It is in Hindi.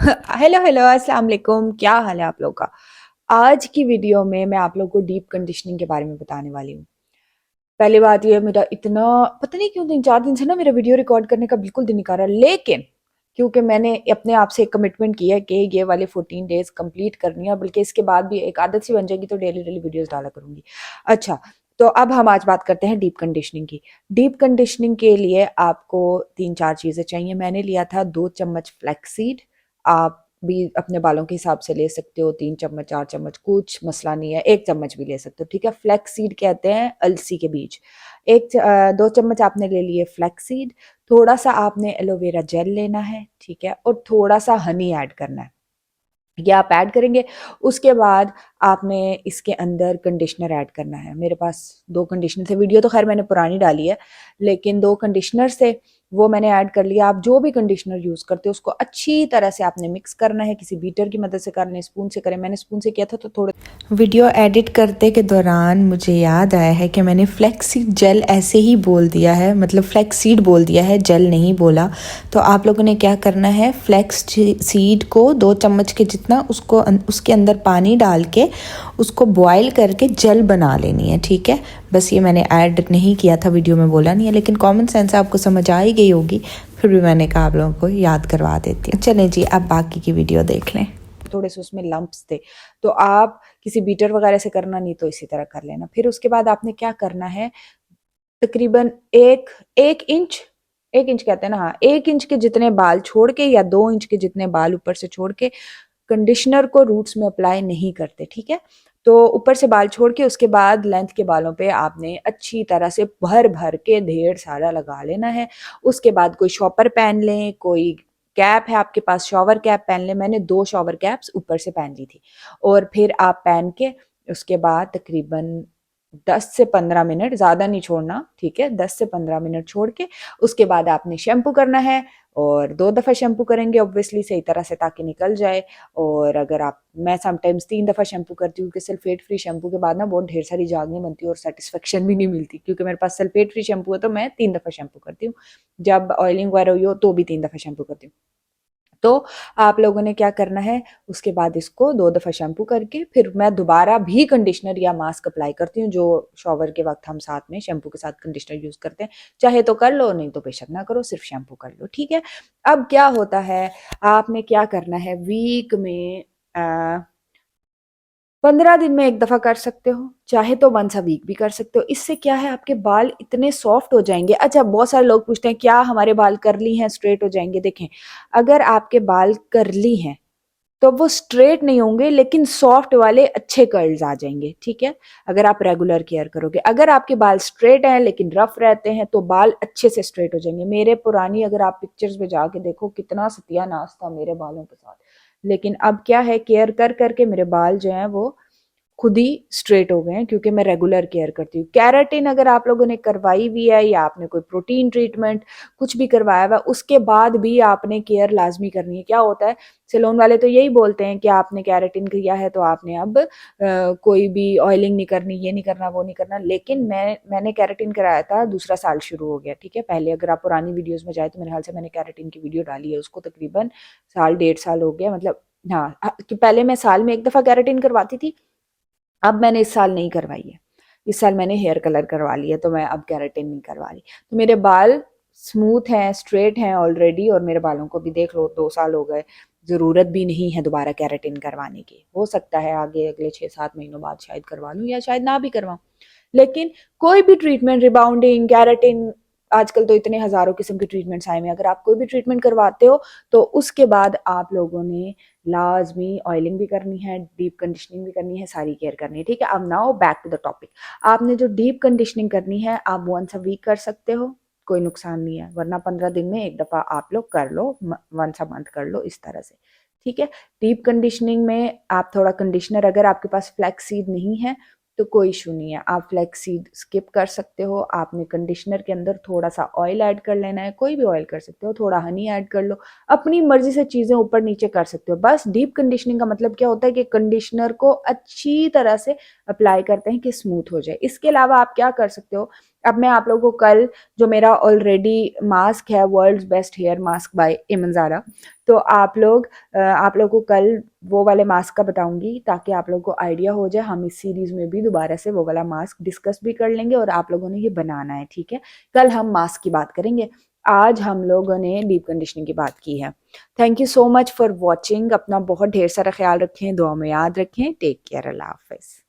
हेलो हेलो अस्सलाम वालेकुम, क्या हाल है आप लोगों का। आज की वीडियो में मैं आप लोगों को डीप कंडीशनिंग के बारे में बताने वाली हूँ। पहली बात ये, मेरा इतना पता नहीं क्यों 3-4 दिन से ना मेरा वीडियो रिकॉर्ड करने का बिल्कुल दिल नहीं कर रहा, लेकिन क्योंकि मैंने अपने आप से एक कमिटमेंट किया है कि ये वाले 14 डेज कंप्लीट करनी है, बल्कि इसके बाद भी एक आदत सी बन जाएगी तो डेली डेली वीडियोस डाला करूंगी। अच्छा, तो अब हम आज बात करते हैं डीप कंडीशनिंग की। डीप कंडीशनिंग के लिए आपको 3-4 चीज़ें चाहिए। मैंने लिया था 2 चम्मच फ्लैक्सीड। आप भी अपने बालों के हिसाब से ले सकते हो, 3 चम्मच 4 चम्मच कुछ मसला नहीं है, 1 चम्मच भी ले सकते हो, ठीक है। फ्लैक्स सीड कहते हैं अलसी के बीज। 2 चम्मच आपने ले लिए फ्लैक्स सीड। थोड़ा सा आपने एलोवेरा जेल लेना है, ठीक है, और थोड़ा सा हनी ऐड करना है, ये आप ऐड करेंगे। उसके बाद आपने इसके अंदर कंडीशनर ऐड करना है। मेरे पास 2 कंडीशनर थे, वीडियो तो खैर मैंने पुरानी डाली है, लेकिन 2 कंडीशनर से वो मैंने ऐड कर लिया। आप जो भी कंडीशनर यूज़ करते हो उसको अच्छी तरह से आपने मिक्स करना है, किसी बीटर की मदद से कर लें, स्पून से करें। मैंने स्पून से किया था तो थोड़े वीडियो एडिट करते के दौरान मुझे याद आया है कि मैंने फ्लैक्सीड जेल ऐसे ही बोल दिया है, मतलब फ्लैक्सीड बोल दिया है, जेल नहीं बोला। तो आप लोगों ने क्या करना है, फ्लैक्स सीड को 2 चम्मच के जितना उसको उसके अंदर पानी डाल के उसको बॉयल करके जेल बना लेनी है, ठीक है। बस ये मैंने ऐड नहीं किया था, वीडियो में बोला नहीं है, लेकिन कॉमन सेंस आपको समझ आ ही गई होगी, फिर भी मैंने कहा आप लोगों को याद करवा देती हूँ। चलें जी, अब बाकी की वीडियो देख लें। थोड़े से उसमें लंप्स थे, तो आप किसी बीटर वगैरह से करना, नहीं तो इसी तरह कर लेना। फिर उसके बाद आपने क्या करना है, तकरीबन एक इंच, 1 इंच कहते हैं ना, हाँ, 1 इंच के जितने बाल छोड़ के या 2 इंच के जितने बाल ऊपर से छोड़ के कंडीशनर को रूट्स में अप्लाई नहीं करते, ठीक है। तो ऊपर से बाल छोड़ के उसके बाद लेंथ के बालों पे आपने अच्छी तरह से भर भर के ढेर सारा लगा लेना है। उसके बाद कोई शॉपर पहन लें, कोई कैप है आपके पास, शॉवर कैप पहन लें। मैंने 2 शॉवर कैप्स ऊपर से पहन ली थी। और फिर आप पहन के उसके बाद तकरीबन 10 से 15 मिनट, ज़्यादा नहीं छोड़ना, ठीक है, 10 से 15 मिनट छोड़ के उसके बाद आपने शैम्पू करना है। और 2 दफ़ा शैम्पू करेंगे ऑब्वियसली सही तरह से, ताकि निकल जाए। और अगर आप, मैं समटाइम्स 3 दफ़ा शैम्पू करती हूँ कि सल्फेट फ्री शैम्पू के बाद ना बहुत ढेर सारी झागें बनती है और सेटिस्फेक्शन भी नहीं मिलती, क्योंकि मेरे पास सल्फेट फ्री शैम्पू है तो मैं 3 दफ़ा शैम्पू करती हूँ। जब ऑयलिंग वगैरह हुई हो तो भी 3 दफ़ा शैम्पू करती हूँ। तो आप लोगों ने क्या करना है, उसके बाद इसको 2 दफ़ा शैम्पू करके फिर मैं दोबारा भी कंडीशनर या मास्क अप्लाई करती हूँ, जो शॉवर के वक्त हम साथ में शैम्पू के साथ कंडीशनर यूज़ करते हैं। चाहे तो कर लो, नहीं तो बेशक ना करो, सिर्फ शैम्पू कर लो, ठीक है। अब क्या होता है, आपने क्या करना है, वीक में 15 दिन में 1 दफ़ा कर सकते हो, चाहे तो वंस अ वीक भी कर सकते हो। इससे क्या है, आपके बाल इतने सॉफ्ट हो जाएंगे। अच्छा, बहुत सारे लोग पूछते हैं क्या हमारे बाल करली हैं स्ट्रेट हो जाएंगे। देखें, अगर आपके बाल करली हैं तो वो स्ट्रेट नहीं होंगे, लेकिन सॉफ्ट वाले अच्छे कर्ल्स आ जाएंगे, ठीक है, अगर आप रेगुलर केयर करोगे। अगर आपके बाल स्ट्रेट हैं लेकिन रफ रहते हैं तो बाल अच्छे से स्ट्रेट हो जाएंगे। मेरे पुरानी अगर आप पिक्चर्स में जाके देखो, कितना सत्यानाश था मेरे बालों के साथ। लेकिन अब क्या है, केयर कर करके मेरे बाल जो हैं वो खुद ही स्ट्रेट हो गए हैं, क्योंकि मैं रेगुलर केयर करती हूँ। कैराटिन अगर आप लोगों ने करवाई हुई है या आपने कोई प्रोटीन ट्रीटमेंट कुछ भी करवाया हुआ, उसके बाद भी आपने केयर लाजमी करनी है। क्या होता है, सैलून वाले तो यही बोलते हैं कि आपने कैराटिन किया है तो आपने अब कोई भी ऑयलिंग नहीं करनी, ये नहीं करना, वो नहीं करना। लेकिन मैंने कैराटिन कराया था, दूसरा साल शुरू हो गया, ठीक है। पहले अगर आप पुरानी वीडियोस में जाए तो मेरे ख्याल से मैंने कैराटिन की वीडियो डाली है, उसको तकरीबन साल 1.5 साल हो गया, मतलब हाँ, कि पहले मैं साल में 1 दफ़ा कैराटिन करवाती थी। अब मैंने इस साल नहीं करवाई है, इस साल मैंने हेयर कलर करवा लिया, तो मैं अब केराटिन नहीं करवा रही। तो मेरे बाल स्मूथ हैं, स्ट्रेट हैं ऑलरेडी, और मेरे बालों को भी देख लो 2 साल हो गए, ज़रूरत भी नहीं है दोबारा केराटिन करवाने की। हो सकता है आगे अगले 6-7 महीनों बाद शायद करवा लूँ या शायद ना भी करवाऊँ। लेकिन कोई भी ट्रीटमेंट, रिबाउंडिंग, केराटिन, आजकल तो इतने हज़ारों किस्म के ट्रीटमेंट्स आए हुए हैं। अगर आप कोई भी ट्रीटमेंट करवाते हो तो उसके बाद आप लोगों ने लाजमी ऑयलिंग भी करनी है, डीप कंडीशनिंग भी करनी है, सारी केयर करनी है, ठीक है। अब now back to the topic. आपने जो डीप कंडीशनिंग करनी है आप वंस अ वीक कर सकते हो, कोई नुकसान नहीं है, वरना 15 दिन में 1 दफ़ा आप लोग कर लो, वंस अ मंथ कर लो, इस तरह से, ठीक है। डीप कंडीशनिंग में आप थोड़ा कंडीशनर, अगर आपके पास फ्लैक्स सीड नहीं है तो कोई इशू नहीं है, आप फ्लैक्स सीड स्किप कर सकते हो। आपने कंडीशनर के अंदर थोड़ा सा ऑयल ऐड कर लेना है, कोई भी ऑयल कर सकते हो, थोड़ा हनी ऐड कर लो, अपनी मर्जी से चीज़ें ऊपर नीचे कर सकते हो। बस डीप कंडीशनिंग का मतलब क्या होता है कि कंडीशनर को अच्छी तरह से अप्लाई करते हैं कि स्मूथ हो जाए। इसके अलावा आप क्या कर सकते हो, अब मैं आप लोगों को कल जो मेरा ऑलरेडी मास्क है world's best hair mask by इमनज़ारा, तो आप लोग को कल वो वाले मास्क का बताऊंगी ताकि आप लोगों को आइडिया हो जाए। हम इस सीरीज में भी दोबारा से वो वाला मास्क डिस्कस भी कर लेंगे और आप लोगों ने ये बनाना है, ठीक है। कल हम मास्क की बात करेंगे, आज हम लोगों ने डीप कंडीशनिंग की बात की है। Thank you so much for watching. अपना बहुत ढेर सारा ख्याल रखें, दुआ में याद रखें। टेक केयर, अल्लाह हाफिज़।